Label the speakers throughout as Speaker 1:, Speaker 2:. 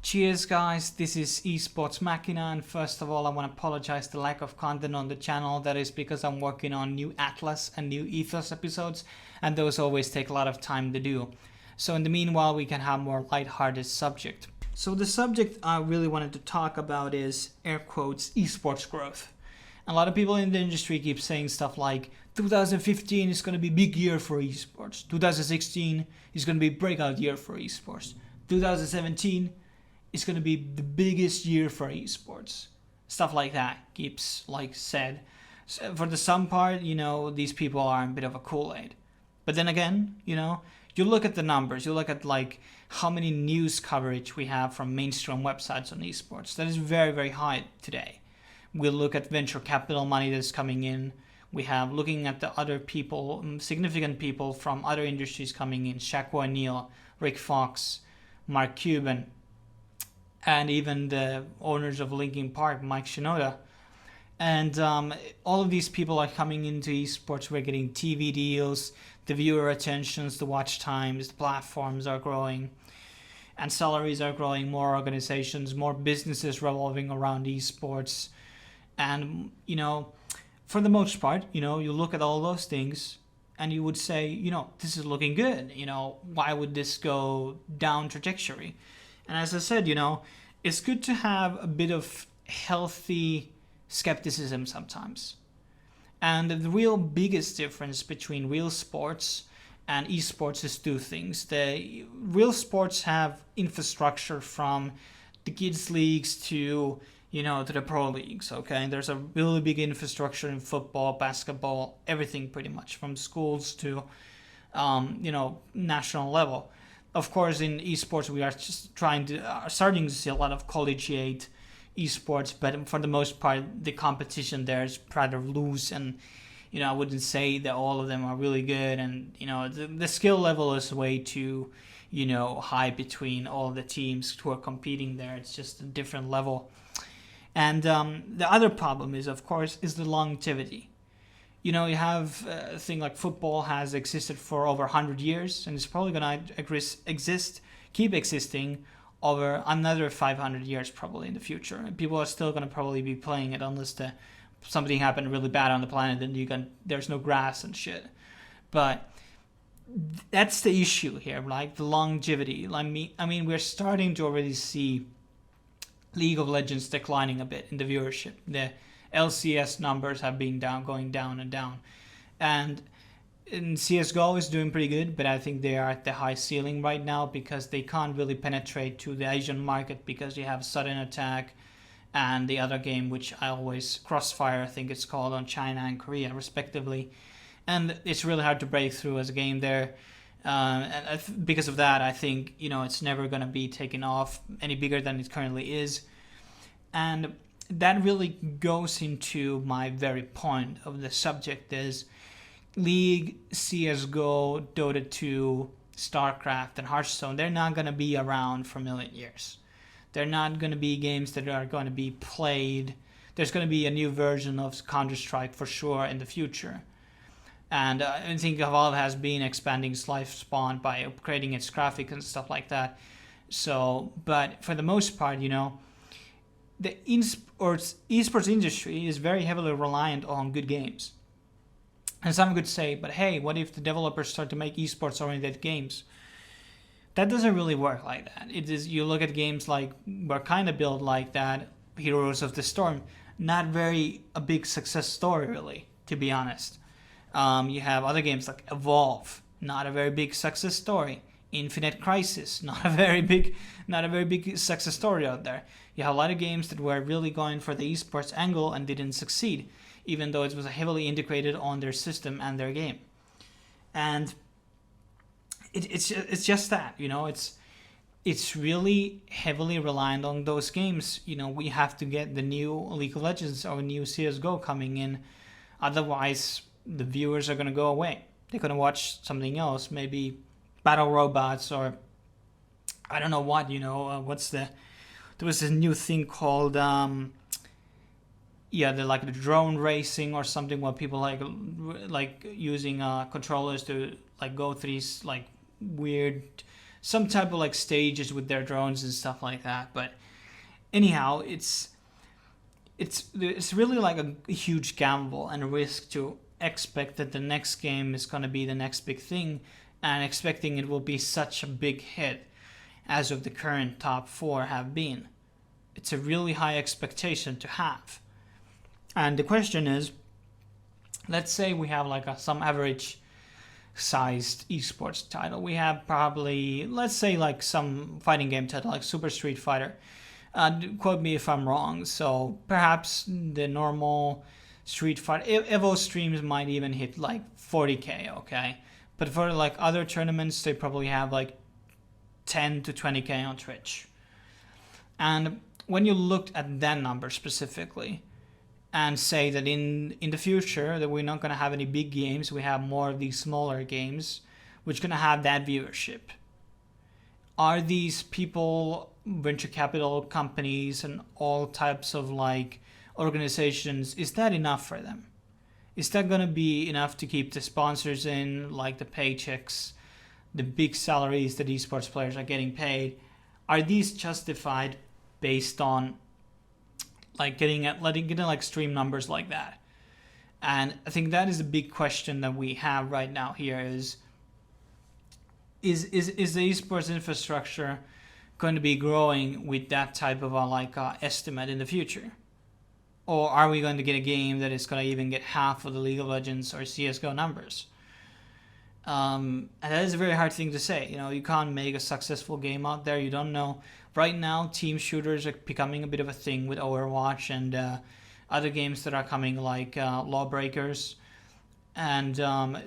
Speaker 1: Cheers guys, this is Esports Machina, and first of all I want to apologize the lack of content on the channel. That is because I'm working on new Atlas and new Ethos episodes, and those always take a lot of time to do. So in the meanwhile we can have more lighthearted subject. So the subject I really wanted to talk about is, air quotes, esports growth. A lot of people in the industry keep saying stuff like 2015 is going to be a big year for esports, 2016 is going to be a breakout year for esports, 2017 it's going to be the biggest year for esports. Stuff like that keeps said. So for the some part, these people are a bit of a Kool-Aid. But then again, you look at the numbers, you look at how many news coverage we have from mainstream websites on esports. That is very, very high today. We look at venture capital money that's coming in. We have looking at the other people, significant people from other industries coming in. Shaq O'Neal, Rick Fox, Mark Cuban, and even the owners of Linkin Park, Mike Shinoda. And all of these people are coming into esports. We're getting TV deals, the viewer attentions, the watch times, the platforms are growing, and salaries are growing, more organizations, more businesses revolving around esports. And, for the most part, you look at all those things and you would say, this is looking good. Why would this go down trajectory? And as I said, it's good to have a bit of healthy skepticism sometimes. And the real biggest difference between real sports and esports is two things. The real sports have infrastructure from the kids leagues to the pro leagues, okay? And there's a really big infrastructure in football, basketball, everything pretty much, from schools to, national level. Of course, in esports, we are just starting to see a lot of collegiate esports, but for the most part, the competition there is rather loose, and I wouldn't say that all of them are really good, and the skill level is way too high between all the teams who are competing there. It's just a different level. And the other problem is, of course, is the longevity. You have a thing like football has existed for over 100 years, and it's probably going to keep existing over another 500 years probably in the future. And people are still going to probably be playing it unless something happened really bad on the planet and there's no grass and shit. But that's the issue here, the longevity. I mean, we're starting to already see League of Legends declining a bit in the viewership. The LCS numbers have been going down and down. And CSGO is doing pretty good, but I think they are at the high ceiling right now because they can't really penetrate to the Asian market because you have Sudden Attack and the other game, which I always, Crossfire I think it's called, on China and Korea respectively. And it's really hard to break through as a game there. And because of that, I think, it's never going to be taken off any bigger than it currently is. And that really goes into my very point of the subject is League, CSGO, Dota 2, StarCraft, and Hearthstone, they're not going to be around for a million years. They're not going to be games that are going to be played. There's going to be a new version of Counter-Strike for sure in the future. And I think Valve has been expanding its lifespan by upgrading its graphics and stuff like that. So, but for the most part, the esports industry is very heavily reliant on good games. And some could say, but hey, what if the developers start to make esports-oriented games? That doesn't really work like that. It is, you look at games were kind of built like that, Heroes of the Storm, not very a big success story really, to be honest. You have other games like Evolve, not a very big success story. Infinite Crisis, not a very big success story out there. You have a lot of games that were really going for the esports angle and didn't succeed, even though it was heavily integrated on their system and their game. And it's just that, it's really heavily reliant on those games. We have to get the new League of Legends or new CSGO coming in, otherwise the viewers are going to go away. They're going to watch something else, maybe Battle Robots or I don't know what, there was this new thing called, the drone racing or something where people like using controllers to go through these weird some type of like stages with their drones and stuff like that. But anyhow, it's really like a huge gamble and a risk to expect that the next game is going to be the next big thing, and expecting it will be such a big hit as of the current top 4 have been. It's a really high expectation to have. And the question is, let's say we have like some average sized esports title. We have probably, let's say like some fighting game title like Super Street Fighter. Quote me if I'm wrong. So perhaps the normal Street Fighter Evo streams might even hit like 40k, okay? But for like other tournaments, they probably have like 10 to 20k on Twitch. And when you looked at that number specifically and say that in the future that we're not going to have any big games, we have more of these smaller games which are going to have that viewership. Are these people, venture capital companies and all types of like organizations, is that enough for them? Is that going to be enough to keep the sponsors in, like the paychecks, the big salaries that esports players are getting paid? Are these justified based on like getting like stream numbers like that? And I think that is a big question that we have right now here is the esports infrastructure going to be growing with that type of estimate in the future? Or are we going to get a game that is going to even get half of the League of Legends or CSGO numbers? And that is a very hard thing to say. You know, you can't make a successful game out there. You don't know. Right now, team shooters are becoming a bit of a thing with Overwatch and other games that are coming like Lawbreakers. And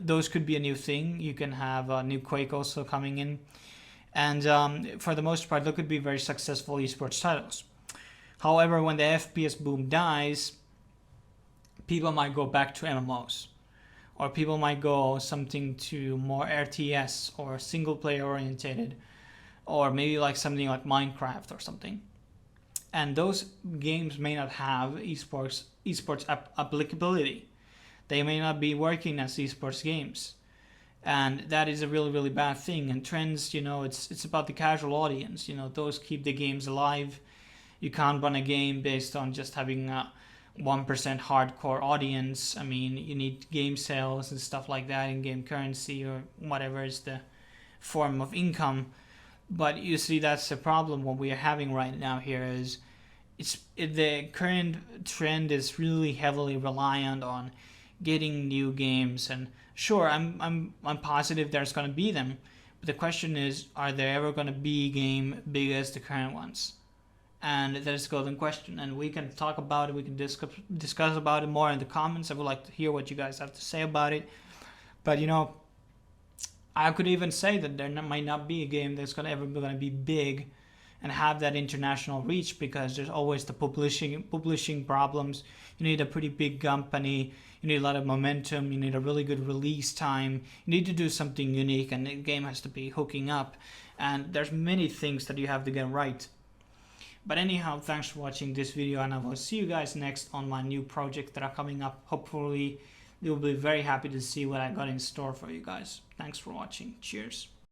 Speaker 1: those could be a new thing. You can have a new Quake also coming in. And for the most part, they could be very successful esports titles. However, when the FPS boom dies, people might go back to MMOs. Or people might go something to more RTS or single player orientated. Or maybe like something like Minecraft or something. And those games may not have esports applicability. They may not be working as esports games. And that is a really, really bad thing. And trends, you know, it's about the casual audience. You know, those keep the games alive. You can't run a game based on just having a 1% hardcore audience. I mean, you need game sales and stuff like that, in-game currency or whatever is the form of income. But you see, that's the problem. What we are having right now here is the current trend is really heavily reliant on getting new games. And sure, I'm positive there's going to be them. But the question is, are there ever going to be a game big as the current ones? And that is a golden question, and we can talk about it. We can discuss about it more in the comments. I would like to hear what you guys have to say about it. But you know, I could even say that there might not be a game that's ever going to be big and have that international reach, because there's always the publishing problems. You need a pretty big company. You need a lot of momentum. You need a really good release time. You need to do something unique, and the game has to be hooking up. And there's many things that you have to get right. But anyhow, thanks for watching this video, and I will see you guys next on my new projects that are coming up. Hopefully, you'll be very happy to see what I got in store for you guys. Thanks for watching. Cheers.